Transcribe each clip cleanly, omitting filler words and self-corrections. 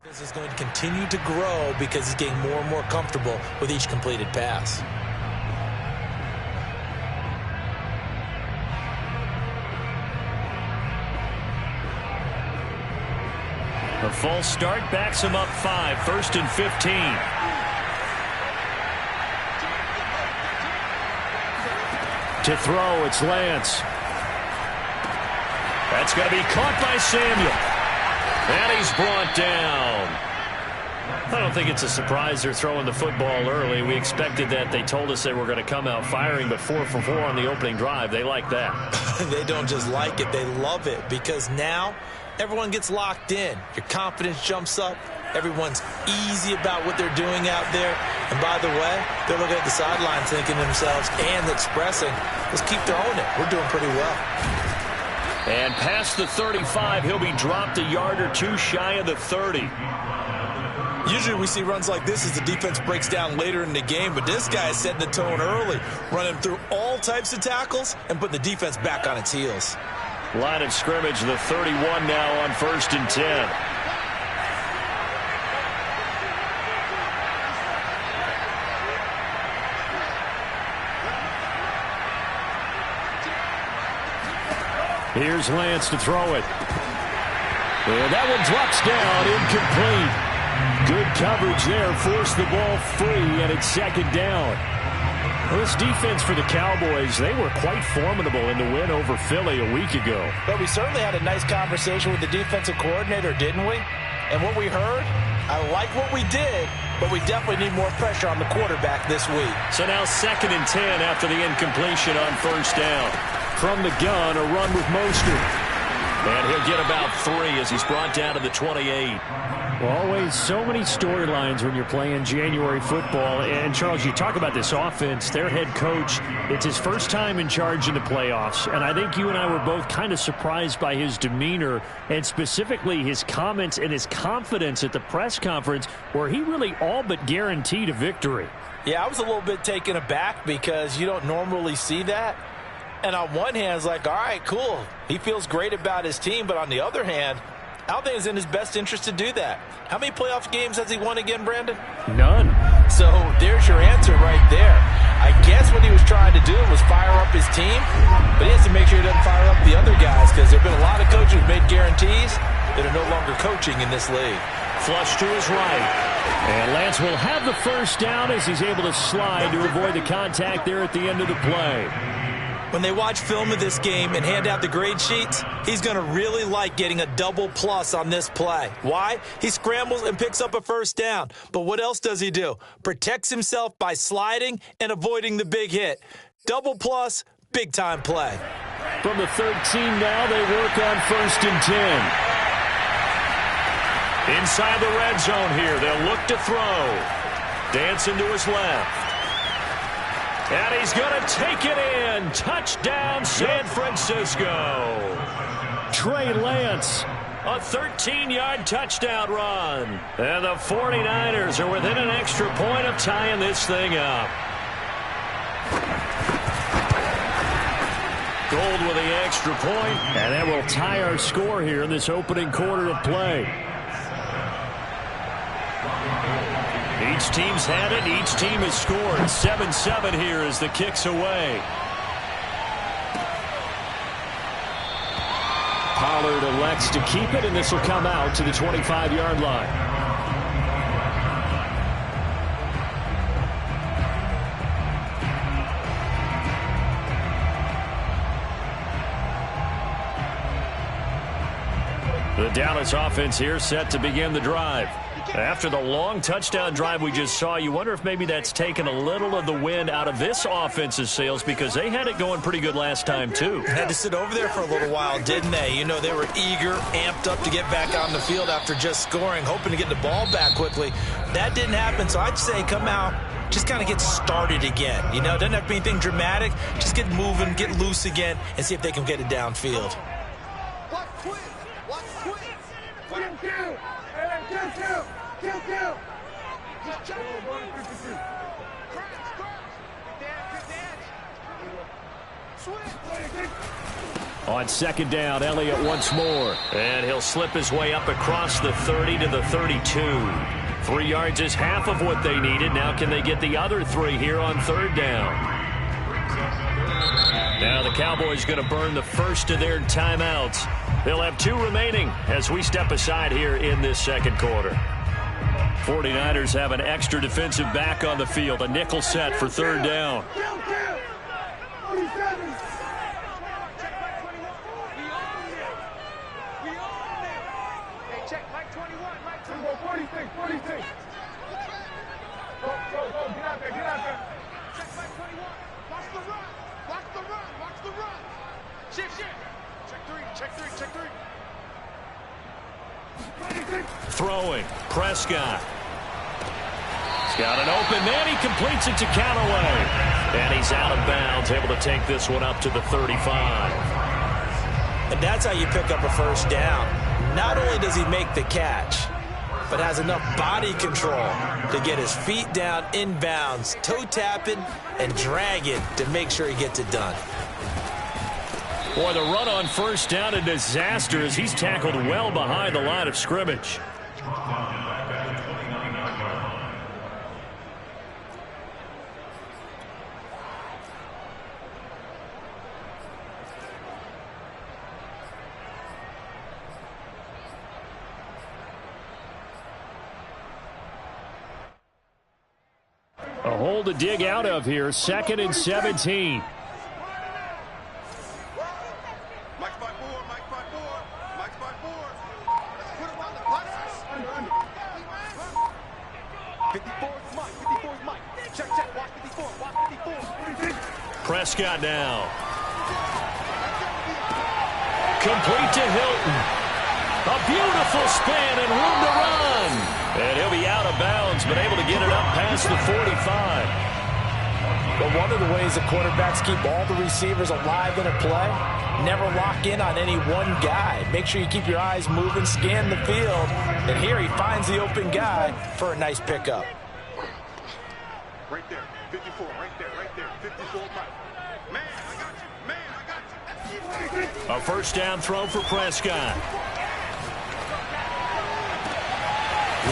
This is going to continue to grow because he's getting more and more comfortable with each completed pass. A false start backs him up 5, 1st and 15. To throw, it's Lance. That's going to be caught by Samuel. And he's brought down. I don't think it's a surprise they're throwing the football early. We expected that. They told us they were going to come out firing, but 4 for 4 on the opening drive. They like that. They don't just like it, they love it, because now everyone gets locked in. Your confidence jumps up. Everyone's easy about what they're doing out there. And by the way, they're looking at the sidelines thinking to themselves and expressing, let's keep throwing it. We're doing pretty well. And past the 35, he'll be dropped a yard or two shy of the 30. Usually we see runs like this as the defense breaks down later in the game, but this guy is setting the tone early, running through all types of tackles and putting the defense back on its heels. Line of scrimmage, the 31 now on 1st and 10. Here's Lance to throw it. And that one drops down, incomplete. Good coverage there, forced the ball free, and it's 2nd down. Well, this defense for the Cowboys, they were quite formidable in the win over Philly a week ago. But we certainly had a nice conversation with the defensive coordinator, didn't we? And what we heard, I like what we did, but we definitely need more pressure on the quarterback this week. So now 2nd and 10 after the incompletion on 1st down. From the gun, a run with Mostert. And he'll get about 3 as he's brought down to the 28. Well, always so many storylines when you're playing January football. And, Charles, you talk about this offense, their head coach, it's his first time in charge in the playoffs. And I think you and I were both kind of surprised by his demeanor and specifically his comments and his confidence at the press conference where he really all but guaranteed a victory. Yeah, I was a little bit taken aback because you don't normally see that. And on one hand, it's like, all right, cool. He feels great about his team. But on the other hand, I don't think it's in his best interest to do that. How many playoff games has he won again, Brandon? None. So there's your answer right there. I guess what he was trying to do was fire up his team, but he has to make sure he doesn't fire up the other guys because there have been a lot of coaches who've made guarantees that are no longer coaching in this league. Flush to his right. And Lance will have the 1st down as he's able to slide to avoid the contact there at the end of the play. When they watch film of this game and hand out the grade sheets, he's going to really like getting a double plus on this play. Why? He scrambles and picks up a 1st down. But what else does he do? Protects himself by sliding and avoiding the big hit. Double plus, big-time play. From the 13 now, they work on 1st and 10. Inside the red zone here, they'll look to throw. Dancing to his left. And he's going to take it in. Touchdown, San Francisco. Trey Lance. A 13-yard touchdown run. And the 49ers are within an extra point of tying this thing up. Gold with the extra point. And that will tie our score here in this opening quarter of play. Each team's had it. Each team has scored. 7-7 here as the kick's away. Pollard elects to keep it, and this will come out to the 25-yard line. The Dallas offense here set to begin the drive. After the long touchdown drive we just saw, you wonder if maybe that's taken a little of the wind out of this offense's sails because they had it going pretty good last time, too. Had to sit over there for a little while, didn't they? You know, they were eager, amped up to get back on the field after just scoring, hoping to get the ball back quickly. That didn't happen, so I'd say come out, just kind of get started again. You know, doesn't have to be anything dramatic. Just get moving, get loose again, and see if they can get it downfield. On second down, Elliott once more. And he'll slip his way up across the 30 to the 32. 3 yards is half of what they needed. Now can they get the other 3 here on third down? Now the Cowboys going to burn the first of their timeouts. They'll have 2 remaining as we step aside here in this second quarter. 49ers have an extra defensive back on the field. A nickel set for third down. Throwing, Prescott. He's got an open man. He completes it to Callaway. And he's out of bounds, able to take this one up to the 35. And that's how you pick up a first down. Not only does he make the catch, but has enough body control to get his feet down inbounds, toe tapping, and drag it to make sure he gets it done. Boy, the run on first down, a disaster as he's tackled well behind the line of scrimmage. A hole to dig out of here, 2nd and 17. Prescott now. Complete to Hilton. A beautiful spin and room to run. And he'll be out of bounds, but able to get it up past the 45. But one of the ways the quarterbacks keep all the receivers alive in a play, never lock in on any one guy. Make sure you keep your eyes moving, scan the field. And here he finds the open guy for a nice pickup. Right there, 54, right there, 54, Mike. Man, I got you, man, I got you. A first down throw for Prescott.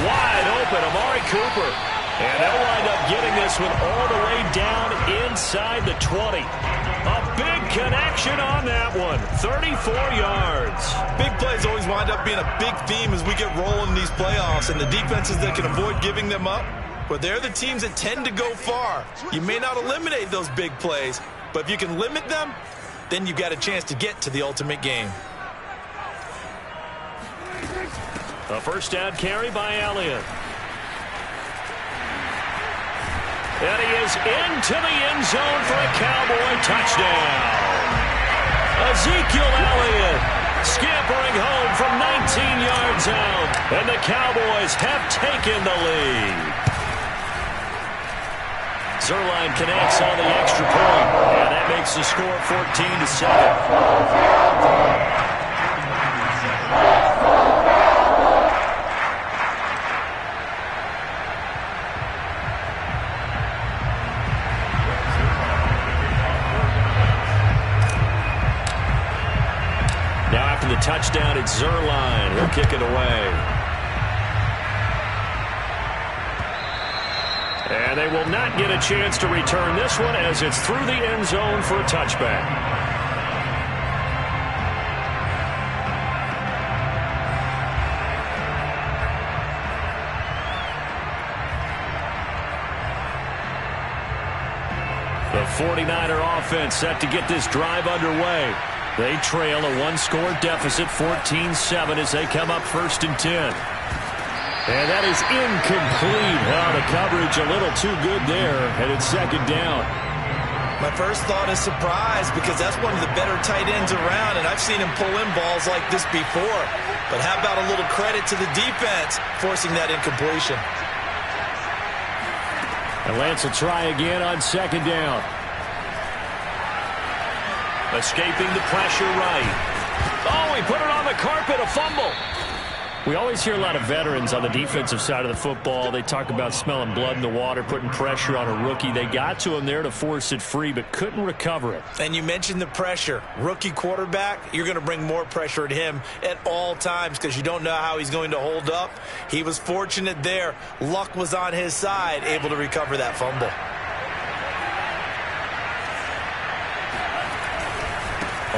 Wide open, Amari Cooper. And they'll wind up getting this one all the way down inside the 20. A big connection on that one, 34 yards. Big plays always wind up being a big theme as we get rolling in these playoffs, and the defenses that can avoid giving them up, but they're the teams that tend to go far. You may not eliminate those big plays, but if you can limit them, then you've got a chance to get to the ultimate game. A first down carry by Elliott. And he is into the end zone for a Cowboy touchdown. Ezekiel Elliott scampering home from 19 yards out. And the Cowboys have taken the lead. Zerline connects on the extra point. And that makes the score 14-7. The touchdown, it's Zerline. He'll kick it away. And they will not get a chance to return this one as it's through the end zone for a touchback. The 49er offense set to get this drive underway. They trail a one-score deficit, 14-7, as they come up 1st and 10. And that is incomplete. Oh, the coverage a little too good there, and it's 2nd down. My first thought is surprise, because that's one of the better tight ends around, and I've seen him pull in balls like this before. But how about a little credit to the defense forcing that incompletion? And Lance will try again on 2nd down. Escaping the pressure right. Oh, he put it on the carpet, a fumble. We always hear a lot of veterans on the defensive side of the football. They talk about smelling blood in the water, putting pressure on a rookie. They got to him there to force it free, but couldn't recover it. And you mentioned the pressure. Rookie quarterback, you're going to bring more pressure at him at all times because you don't know how he's going to hold up. He was fortunate there. Luck was on his side, able to recover that fumble.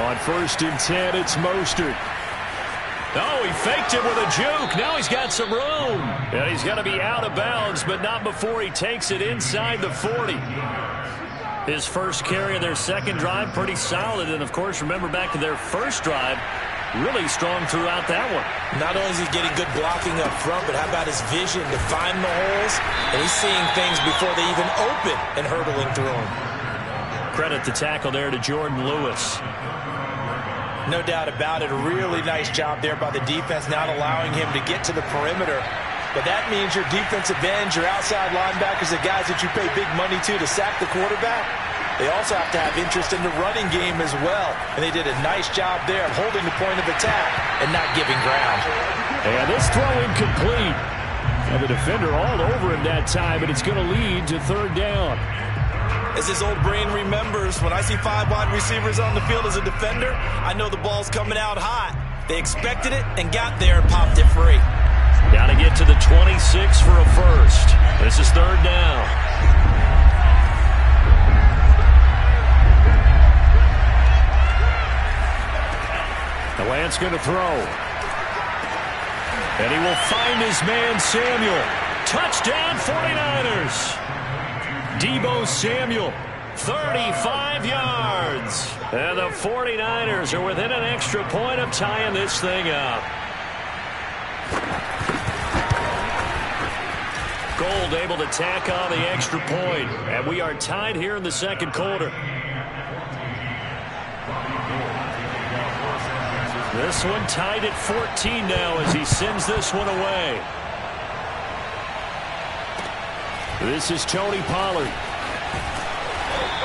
On 1st and 10, it's Mostert. Oh, he faked it with a juke. Now he's got some room. And he's going to be out of bounds, but not before he takes it inside the 40. His first carry of their second drive, pretty solid. And, of course, remember back to their first drive, really strong throughout that one. Not only is he getting good blocking up front, but how about his vision to find the holes? And he's seeing things before they even open and hurdling through them. Credit the tackle there to Jordan Lewis. No doubt about it. A really nice job there by the defense, not allowing him to get to the perimeter. But that means your defensive ends, your outside linebackers, the guys that you pay big money to sack the quarterback, they also have to have interest in the running game as well. And they did a nice job there of holding the point of attack and not giving ground. And this throw incomplete. And the defender all over him that time, and it's going to lead to 3rd down. As his old brain remembers, when I see 5 wide receivers on the field as a defender, I know the ball's coming out hot. They expected it and got there and popped it free. Got to get to the 26 for a first. This is 3rd down. The Lance going to throw. And he will find his man Samuel. Touchdown 49ers. Deebo Samuel, 35 yards. And the 49ers are within an extra point of tying this thing up. Gold able to tack on the extra point. And we are tied here in the second quarter. This one tied at 14 now as he sends this one away. This is Tony Pollard.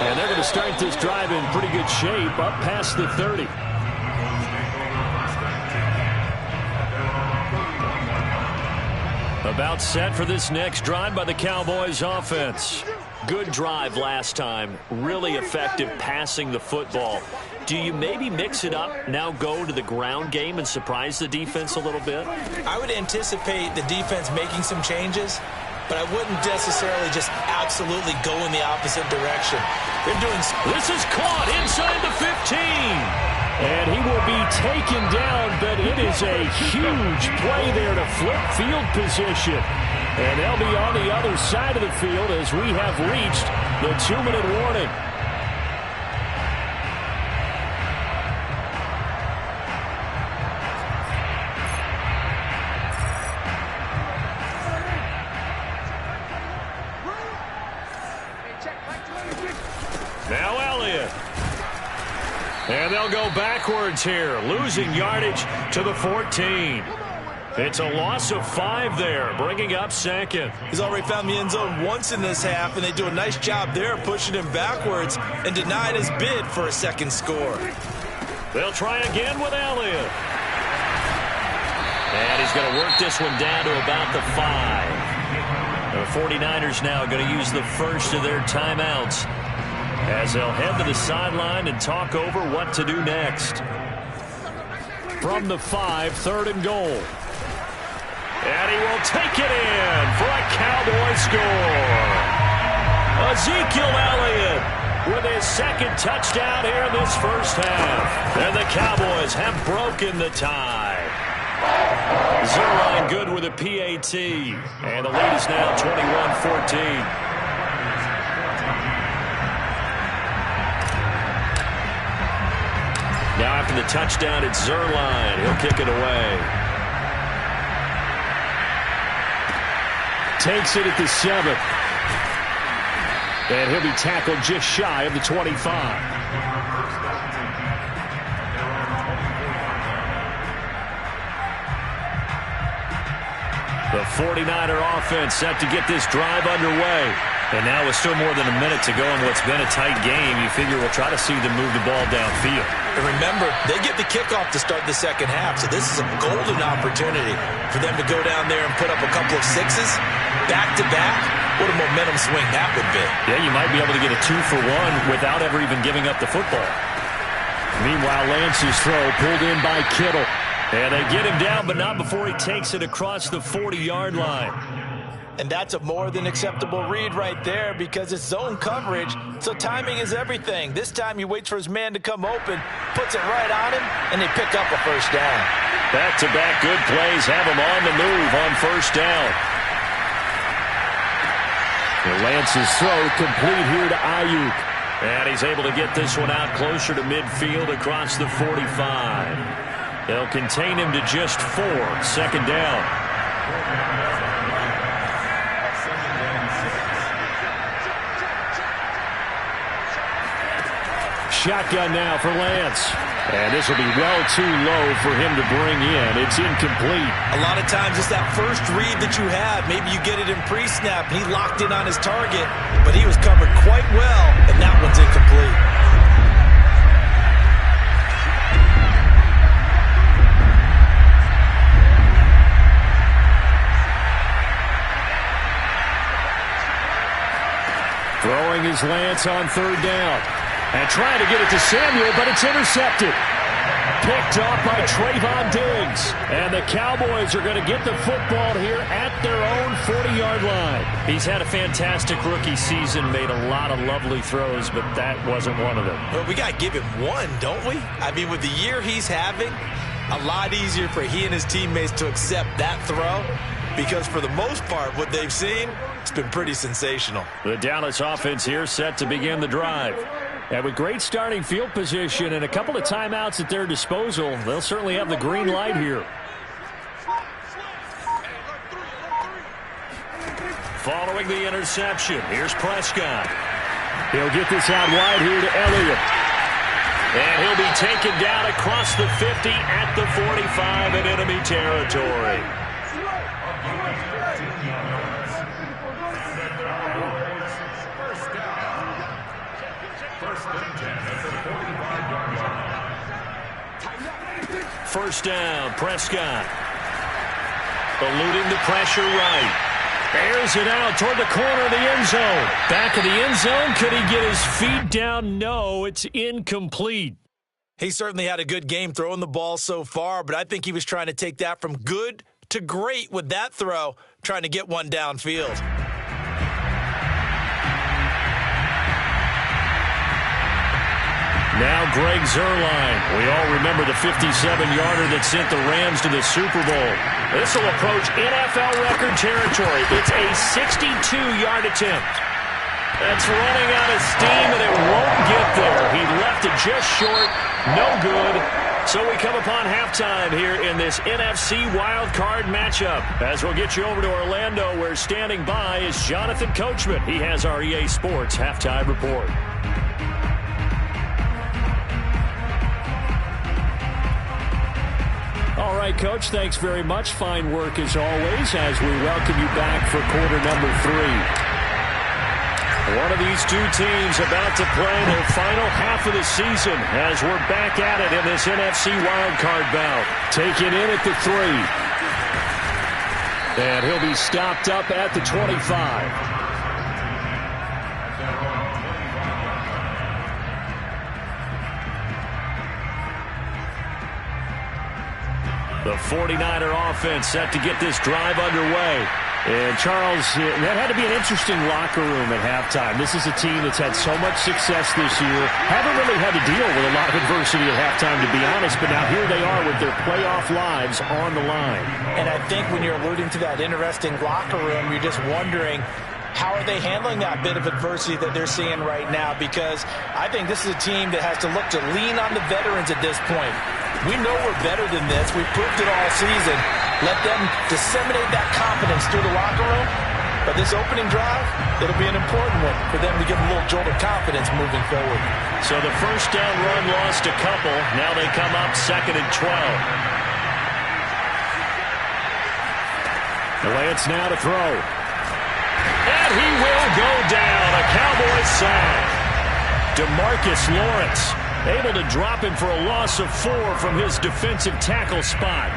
And they're going to start this drive in pretty good shape, up past the 30. About set for this next drive by the Cowboys offense. Good drive last time. Really effective passing the football. Do you maybe mix it up, now go to the ground game and surprise the defense a little bit? I would anticipate the defense making some changes, but I wouldn't necessarily just absolutely go in the opposite direction. They're doing... This is caught inside the 15. And he will be taken down, but it is a huge play there to flip field position. And they'll be on the other side of the field as we have reached the 2-minute warning. Now Elliott. And they'll go backwards here, losing yardage to the 14. It's a loss of 5 there, bringing up second. He's already found the end zone once in this half, and they do a nice job there pushing him backwards and denied his bid for a second score. They'll try again with Elliott. And he's going to work this one down to about the 5. The 49ers now going to use the first of their timeouts as they'll head to the sideline and talk over what to do next. From the 5, 3rd and goal. And he will take it in for a Cowboy score. Ezekiel Elliott with his second touchdown here in this first half. And the Cowboys have broken the tie. Zerline good with a PAT. And the lead is now 21-14. Now after the touchdown, it's Zerline. He'll kick it away. Takes it at the 7. And he'll be tackled just shy of the 25. The 49er offense set to get this drive underway. And now with still more than a minute to go in what's been a tight game, you figure we'll try to see them move the ball downfield. And remember, they get the kickoff to start the second half, so this is a golden opportunity for them to go down there and put up a couple of sixes back-to-back. What a momentum swing that would be. Yeah, you might be able to get a 2-for-1 without ever even giving up the football. Meanwhile, Lance's throw pulled in by Kittle. And they get him down, but not before he takes it across the 40-yard line. And that's a more than acceptable read right there because it's zone coverage, so timing is everything. This time he waits for his man to come open, puts it right on him, and they pick up a first down. Back-to-back good plays have him on the move on first down. Lance's throw complete here to Ayuk. And he's able to get this one out closer to midfield across the 45. They'll contain him to just 4. Second down. Shotgun now for Lance. And this will be well too low for him to bring in. It's incomplete. A lot of times it's that first read that you have. Maybe you get it in pre-snap. He locked in on his target, but he was covered quite well, and that one's incomplete. Throwing his Lance on third down. And trying to get it to Samuel, but it's intercepted. Picked off by Trayvon Diggs. And the Cowboys are going to get the football here at their own 40-yard line. He's had a fantastic rookie season, made a lot of lovely throws, but that wasn't one of them. Well, we got to give him one, don't we? I mean, with the year he's having, a lot easier for he and his teammates to accept that throw. Because for the most part, what they've seen, it's been pretty sensational. The Dallas offense here set to begin the drive. And with great starting field position and a couple of timeouts at their disposal, they'll certainly have the green light here. Following the interception, here's Prescott. He'll get this out wide here to Elliott. And he'll be taken down across the 50 at the 45 in enemy territory. First down, Prescott. Eluding the pressure right. Airs it out toward the corner of the end zone. Back of the end zone. Could he get his feet down? No, it's incomplete. He certainly had a good game throwing the ball so far, but I think he was trying to take that from good to great with that throw, trying to get one downfield. Now Greg Zuerlein. We all remember the 57-yarder that sent the Rams to the Super Bowl. This will approach NFL record territory. It's a 62-yard attempt. That's running out of steam, and it won't get there. He left it just short. No good. So we come upon halftime here in this NFC wildcard matchup. As we'll get you over to Orlando, where standing by is Jonathan Coachman. He has our EA Sports halftime report. All right, Coach, thanks very much. Fine work as always as we welcome you back for quarter number 3. One of these two teams about to play their final half of the season as we're back at it in this NFC wildcard bout. Taken in at the 3. And he'll be stopped up at the 25. The 49er offense set to get this drive underway. And, Charles, that had to be an interesting locker room at halftime. This is a team that's had so much success this year. Haven't really had to deal with a lot of adversity at halftime, to be honest. But now here they are with their playoff lives on the line. And I think when you're alluding to that interesting locker room, you're just wondering, how are they handling that bit of adversity that they're seeing right now? Because I think this is a team that has to look to lean on the veterans at this point. We know we're better than this. We've proved it all season. Let them disseminate that confidence through the locker room. But this opening drive, it'll be an important one for them to give a little jolt of confidence moving forward. So the first down run lost a couple. Now they come up 2nd and 12. Lance now to throw. And he will go down. A Cowboys sack. DeMarcus Lawrence able to drop him for a loss of 4 from his defensive tackle spot.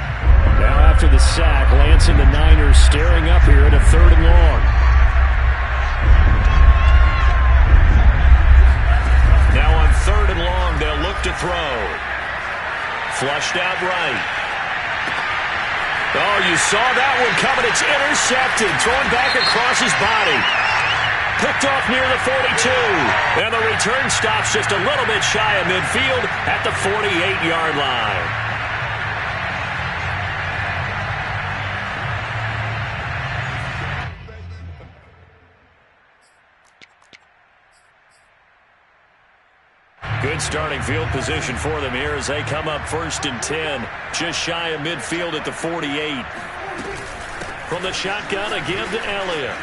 Now after the sack, Lance and the Niners staring up here at a 3rd and long. Now on 3rd and long, they'll look to throw. Flushed out right. Oh, you saw that one coming. It's intercepted. Thrown back across his body. Picked off near the 42. And the return stops just a little bit shy of midfield at the 48-yard line. Good starting field position for them here as they come up 1st and 10. Just shy of midfield at the 48. From the shotgun again to Elliott.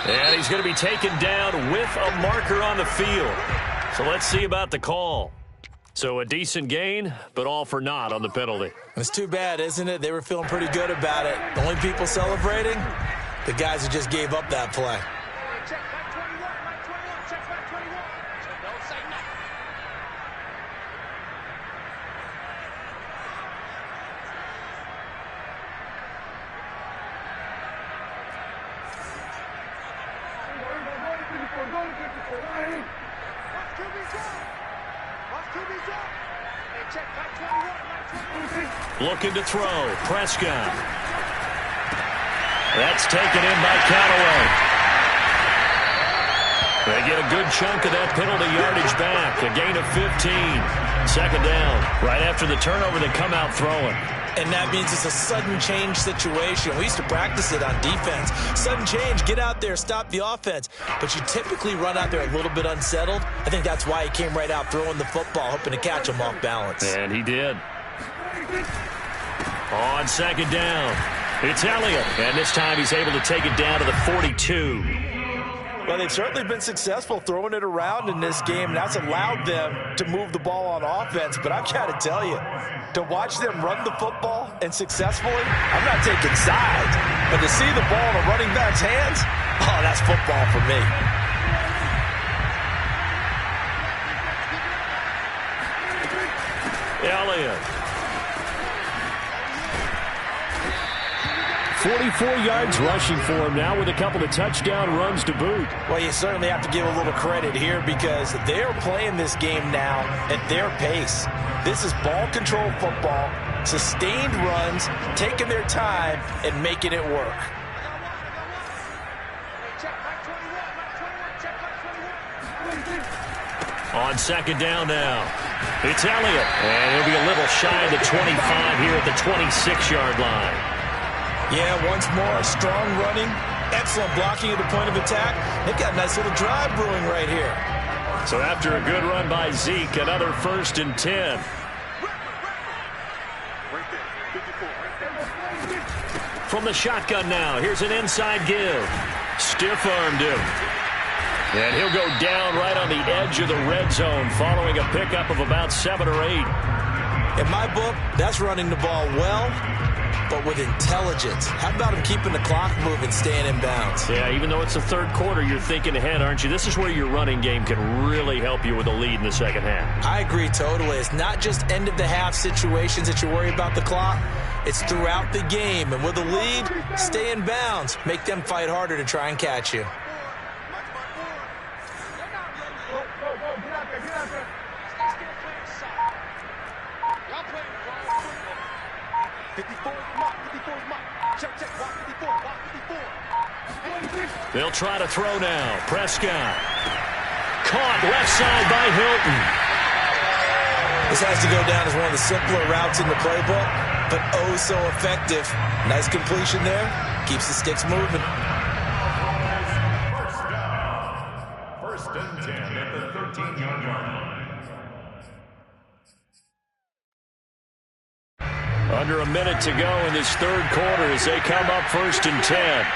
And he's going to be taken down with a marker on the field. So let's see about the call. So a decent gain, but all for naught on the penalty. It's too bad, isn't it? They were feeling pretty good about it. The only people celebrating, the guys who just gave up that play. Check back 21, back 21, check back 21. Don't say nothing. Looking to throw. Prescott. That's taken in by Callaway. They get a good chunk of that penalty yardage back. A gain of 15. 2nd down. Right after the turnover, they come out throwing. And that means it's a sudden change situation. We used to practice it on defense. Sudden change, get out there, stop the offense. But you typically run out there a little bit unsettled. I think that's why he came right out throwing the football, hoping to catch him off balance. And he did. On 2nd down, it's Elliott. And this time he's able to take it down to the 42. Well, they've certainly been successful throwing it around in this game. That's allowed them to move the ball on offense. But I've got to tell you, to watch them run the football and successfully, I'm not taking sides. But to see the ball in a running back's hands, oh, that's football for me. Elliott. 44 yards rushing for him now with a couple of touchdown runs to boot. Well, you certainly have to give a little credit here because they're playing this game now at their pace. This is ball control football, sustained runs, taking their time and making it work. On 2nd down now, it's Elliott. And he'll be a little shy of the 25 here at the 26-yard line. Yeah, once more, strong running, excellent blocking at the point of attack. They've got a nice little drive brewing right here. So after a good run by Zeke, another 1st and 10. From the shotgun now, here's an inside give. Stiff-armed him. And he'll go down right on the edge of the red zone following a pickup of about 7 or 8. In my book, that's running the ball well, but with intelligence. How about him keeping the clock moving, staying in bounds? Yeah, even though it's the 3rd quarter, you're thinking ahead, aren't you? This is where your running game can really help you with a lead in the 2nd half. I agree totally. It's not just end-of-the-half situations that you worry about the clock. It's throughout the game. And with a lead, stay in bounds. Make them fight harder to try and catch you. They'll try to throw now. Prescott. Caught left side by Hilton. This has to go down as one of the simpler routes in the playbook, but oh so effective. Nice completion there. Keeps the sticks moving. 1st and 10 at the 13-yard line. Under a minute to go in this 3rd quarter as they come up 1st and 10.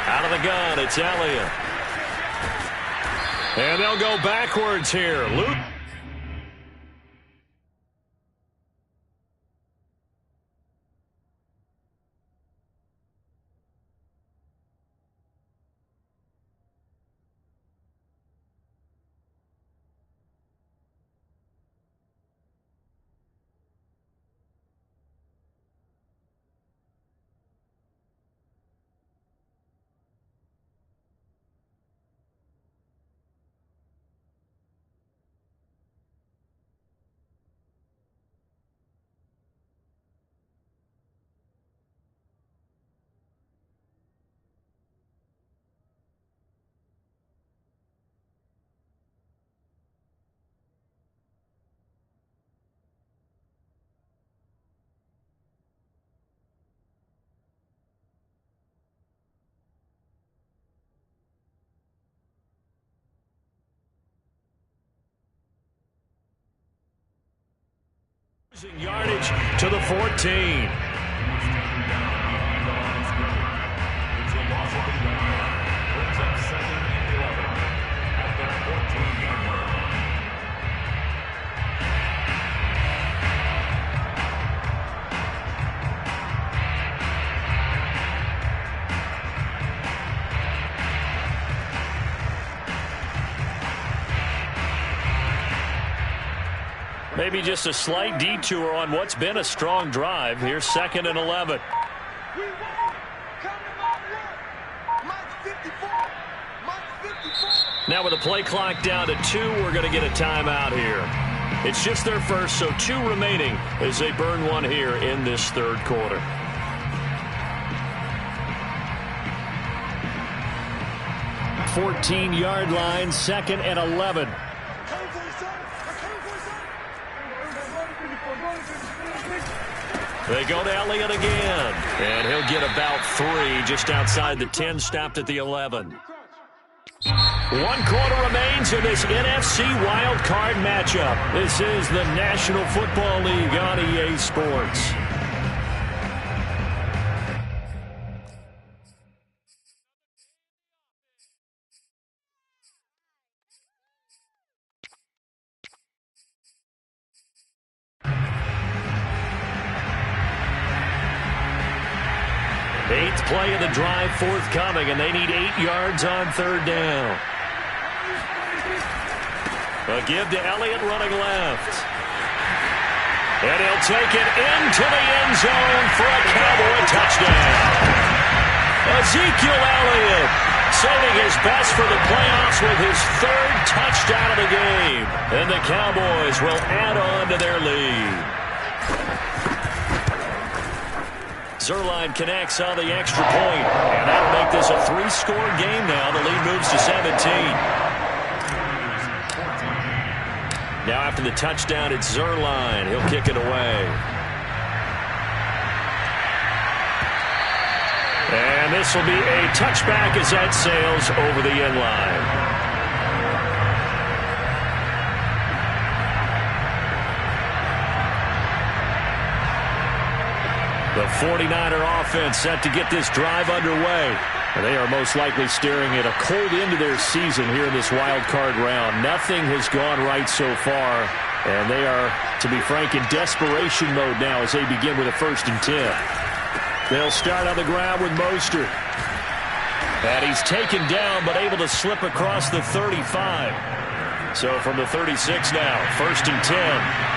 Out of the gun, it's Elliott. And they'll go backwards here. Luke. Losing yardage to the 14. It's a loss of the yard. Brings up 2nd and 11 at the 14-yard line. Maybe just a slight detour on what's been a strong drive. Here's 2nd and 11. Now with the play clock down to 2, we're going to get a timeout here. It's just their first, so 2 remaining as they burn one here in this 3rd quarter. $14-yard line, 2nd and 11. They go to Elliott again, and he'll get about 3 just outside the 10, stopped at the 11. 1 quarter remains in this NFC Wild Card matchup. This is the National Football League on EA Sports. Eighth play of the drive forthcoming, and they need 8 yards on 3rd down. A give to Elliott running left. And he'll take it into the end zone for a Cowboy touchdown. Ezekiel Elliott saving his best for the playoffs with his 3rd touchdown of the game. And the Cowboys will add on to their lead. Zerline connects on the extra point, and that'll make this a 3-score game now. The lead moves to 17. Now after the touchdown, it's Zerline. He'll kick it away. And this will be a touchback as that sails over the end line. The 49er offense set to get this drive underway. And they are most likely staring at a cold end to their season here in this wild card round. Nothing has gone right so far. And they are, to be frank, in desperation mode now as they begin with a 1st and 10. They'll start on the ground with Mostert. And he's taken down but able to slip across the 35. So from the 36 now, 1st and 10.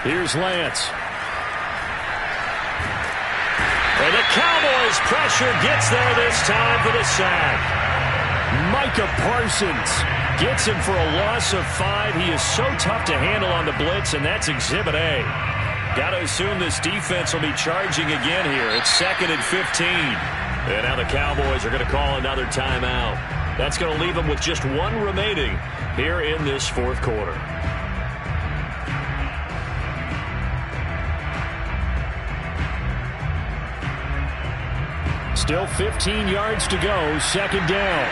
Here's Lance. And the Cowboys' pressure gets there this time for the sack. Micah Parsons gets him for a loss of 5. He is so tough to handle on the blitz, and that's Exhibit A. Got to assume this defense will be charging again here. It's 2nd and 15. And now the Cowboys are going to call another timeout. That's going to leave them with just 1 remaining here in this 4th quarter. Still 15 yards to go, 2nd down.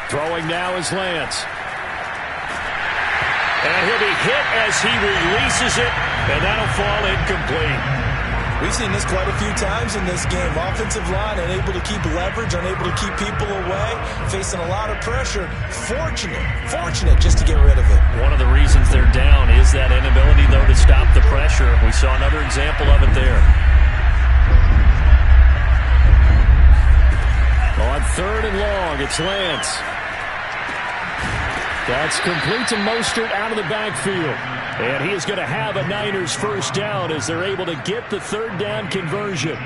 Throwing now is Lance. And he'll be hit as he releases it, and that'll fall incomplete. We've seen this quite a few times in this game. Offensive line unable to keep leverage, unable to keep people away, facing a lot of pressure. Fortunate just to get rid of it. One of the reasons they're down is that inability, though, to stop the pressure. We saw another example of it there. On 3rd and long, it's Lance. That's complete to Mostert out of the backfield. And he is going to have a Niners 1st down as they're able to get the 3rd down conversion.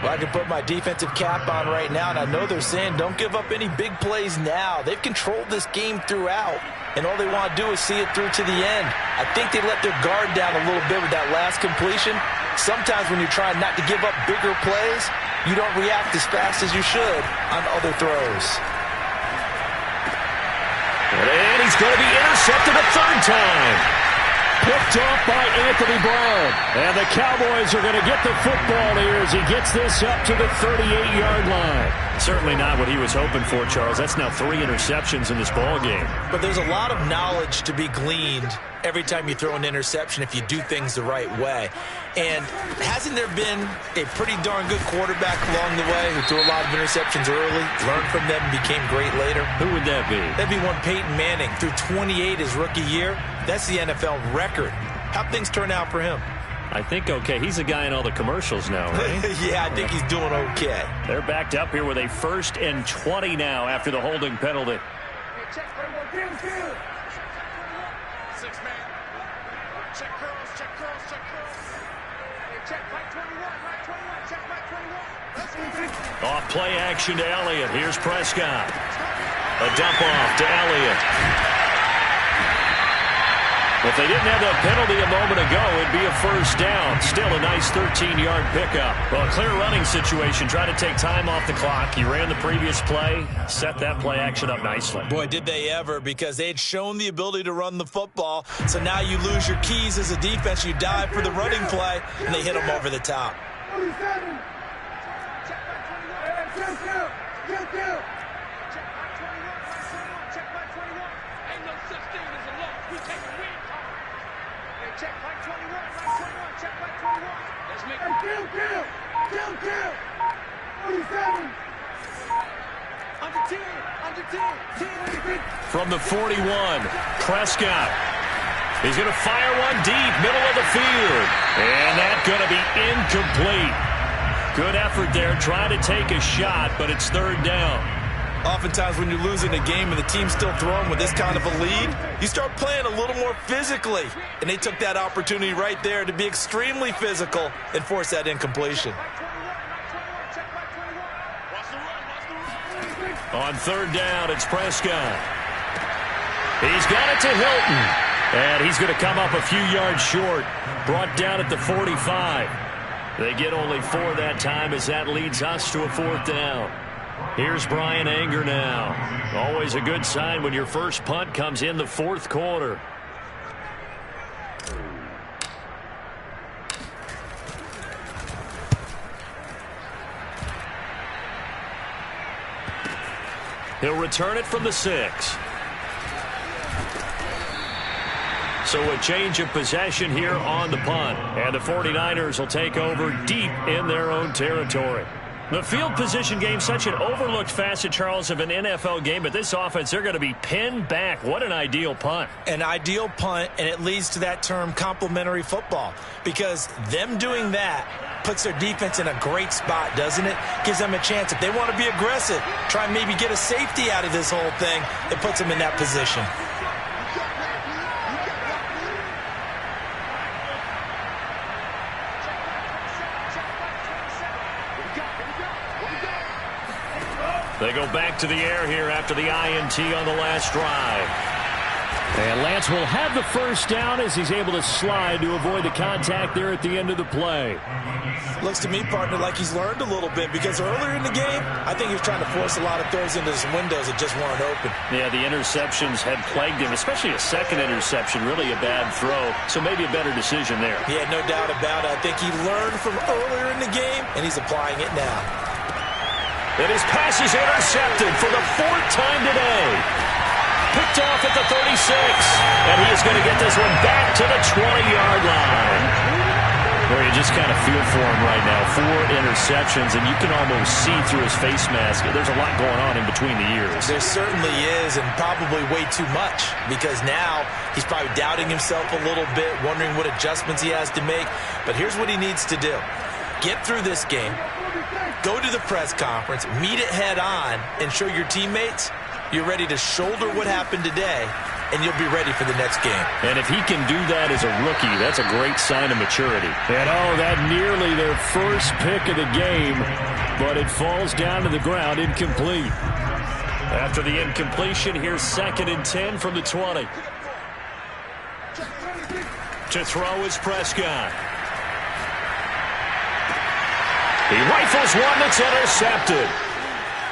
Well, I can put my defensive cap on right now, and I know they're saying don't give up any big plays now. They've controlled this game throughout. and all they want to do is see it through to the end. I think they let their guard down a little bit with that last completion. Sometimes when you're trying not to give up bigger plays, you don't react as fast as you should on other throws. And he's going to be intercepted a third time. Picked off by Anthony Brown. And the Cowboys are going to get the football here as he gets this up to the 38-yard line. Certainly not what he was hoping for, Charles. That's now 3 interceptions in this ball game. But there's a lot of knowledge to be gleaned every time you throw an interception if you do things the right way. And hasn't there been a pretty darn good quarterback along the way who threw a lot of interceptions early, learned from them, and became great later? Who would that be? That'd be one Peyton Manning. Threw 28 his rookie year. That's the NFL record. How'd things turn out for him? I think okay. He's the guy in all the commercials now, right? Yeah, I think he's doing okay. They're backed up here with a 1st and 20 now after the holding penalty. 6 man. Check curls, check curls, check curls. Check right 21, right 21, check right 21. Off play action to Elliott. Here's Prescott. A dump off to Elliott. If they didn't have that penalty a moment ago, it'd be a 1st down. Still a nice 13-yard pickup. Well, a clear running situation. Trying to take time off the clock. He ran the previous play, set that play action up nicely. Boy, did they ever, because they had shown the ability to run the football. So now you lose your keys as a defense. You dive for the running play, and they hit them over the top. Check right 21, right 21, check right 21. Let's make it. Kill. 47. Under 10, under 10, 10. From the 41, Prescott. He's going to fire one deep, middle of the field. And that's going to be incomplete. Good effort there, trying to take a shot, but it's 3rd down. Oftentimes when you're losing a game and the team's still throwing with this kind of a lead, you start playing a little more physically. And they took that opportunity right there to be extremely physical and force that incompletion. On 3rd down, it's Prescott. He's got it to Hilton. And he's going to come up a few yards short. Brought down at the 45. They get only 4 that time as that leads us to a 4th down. Here's Brian Anger now. Always a good sign when your first punt comes in the 4th quarter. He'll return it from the 6. So a change of possession here on the punt. And the 49ers will take over deep in their own territory. The field position game, such an overlooked facet, Charles, of an NFL game. But this offense, they're going to be pinned back. What an ideal punt. An ideal punt, and it leads to that term complementary football. Because them doing that puts their defense in a great spot, doesn't it? Gives them a chance. If they want to be aggressive, try and maybe get a safety out of this whole thing, it puts them in that position. They go back to the air here after the INT on the last drive. And Lance will have the 1st down as he's able to slide to avoid the contact there at the end of the play. Looks to me, partner, like he's learned a little bit, because earlier in the game, I think he was trying to force a lot of throws into some windows that just weren't open. Yeah, the interceptions had plagued him, especially a second interception, really a bad throw, so maybe a better decision there. Yeah, no doubt about it. I think he learned from earlier in the game, and he's applying it now. And his pass is intercepted for the 4th time today. Picked off at the 36. And he is going to get this one back to the 20-yard line. Where you just kind of feel for him right now. 4 interceptions, and you can almost see through his face mask. There's a lot going on in between the ears. There certainly is, and probably way too much. Because now he's probably doubting himself a little bit, wondering what adjustments he has to make. But here's what he needs to do. Get through this game. Go to the press conference, meet it head on, and show your teammates you're ready to shoulder what happened today, and you'll be ready for the next game. And if he can do that as a rookie, that's a great sign of maturity. And that nearly their first pick of the game, but it falls down to the ground incomplete. After the incompletion, here's 2nd and 10 from the 20. To throw is Prescott. He rifles one that's intercepted.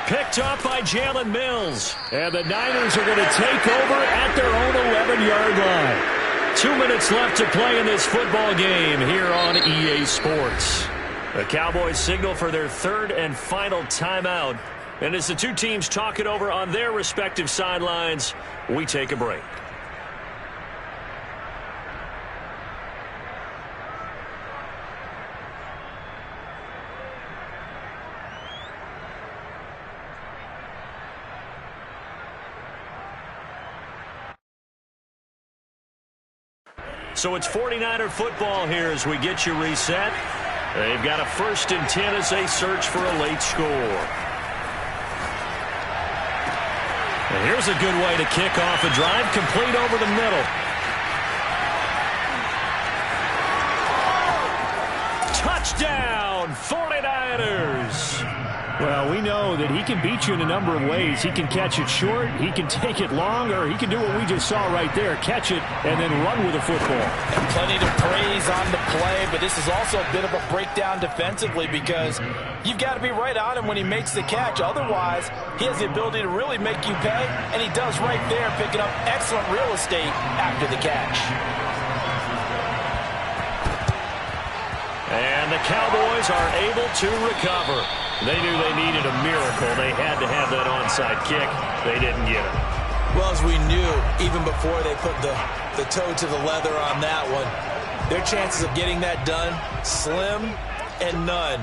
Picked up by Jalen Mills. And the Niners are going to take over at their own 11-yard line. 2 minutes left to play in this football game here on EA Sports. The Cowboys signal for their 3rd and final timeout. And as the two teams talk it over on their respective sidelines, we take a break. So it's 49er football here as we get you reset. They've got a 1st and 10 as they search for a late score. And here's a good way to kick off a drive, complete over the middle. Touchdown, 49ers! Well, we know that he can beat you in a number of ways. He can catch it short, he can take it long, or he can do what we just saw right there, catch it and then run with the football. And plenty to praise on the play, but this is also a bit of a breakdown defensively because you've got to be right on him when he makes the catch. Otherwise, he has the ability to really make you pay, and he does right there, picking up excellent real estate after the catch. And the Cowboys are able to recover. They knew they needed a miracle. They had to have that onside kick. They didn't get it. Well, as we knew, even before they put the toe to the leather on that one, their chances of getting that done, slim and none.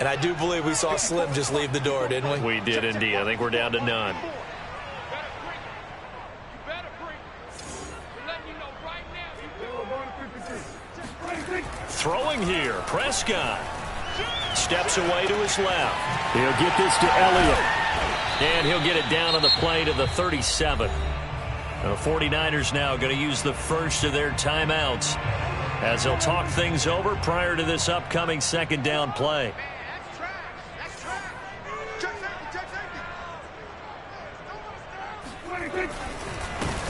And I do believe we saw Slim just leave the door, didn't we? We did indeed. I think we're down to none. Throwing here, Prescott. Steps away to his left. He'll get this to Elliott. And he'll get it down on the play to the 37. The 49ers now going to use the first of their timeouts as they'll talk things over prior to this upcoming 2nd down play.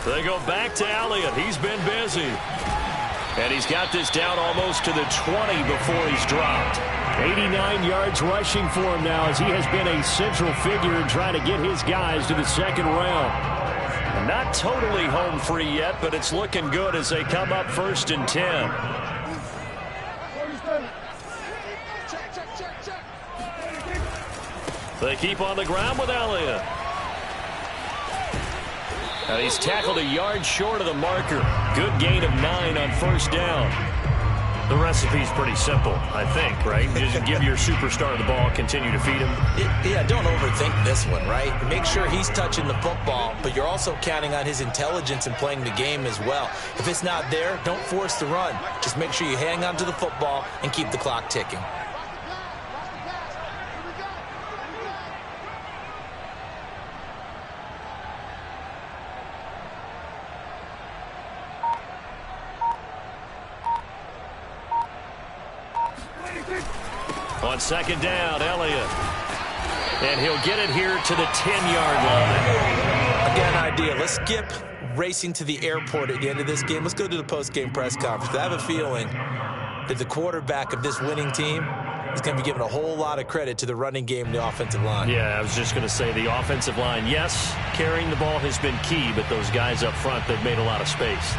They go back to Elliott. He's been busy. And he's got this down almost to the 20 before he's dropped. 89 yards rushing for him now as he has been a central figure in trying to get his guys to the 2nd round. Not totally home free yet, but it's looking good as they come up 1st and 10. They keep on the ground with Elliott. And he's tackled a yard short of the marker. Good gain of 9 on 1st down. The recipe's pretty simple, I think, right? Just give your superstar the ball, continue to feed him. Yeah, don't overthink this one, right? Make sure he's touching the football, but you're also counting on his intelligence in playing the game as well. If it's not there, don't force the run. Just make sure you hang on to the football and keep the clock ticking. On 2nd down, Elliott. And he'll get it here to the 10-yard line. Again, idea. Let's skip racing to the airport at the end of this game. Let's go to the post-game press conference. I have a feeling that the quarterback of this winning team is going to be given a whole lot of credit to the running game and the offensive line. Yeah, I was just going to say the offensive line, yes, carrying the ball has been key, but those guys up front, they've made a lot of space.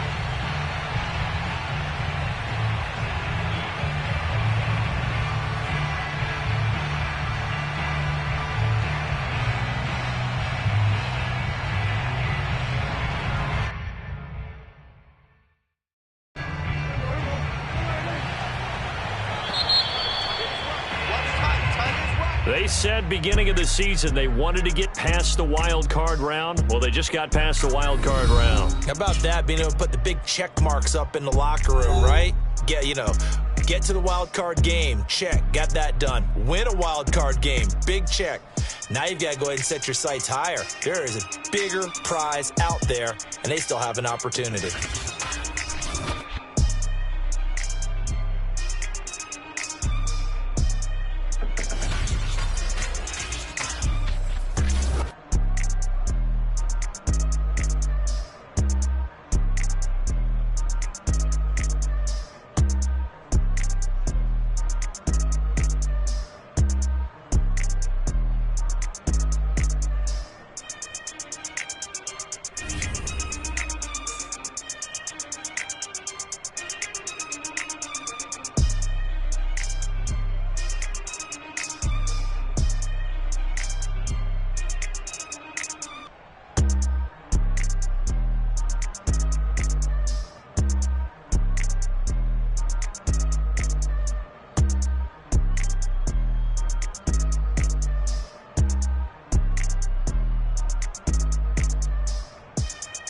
They said beginning of the season they wanted to get past the wild card round. Well, they just got past the wild card round. How about that, being able to put the big check marks up in the locker room, right? Get to the wild card game, check, got that done. Win a wild card game, big check. Now you've got to go ahead and set your sights higher. There is a bigger prize out there, and they still have an opportunity.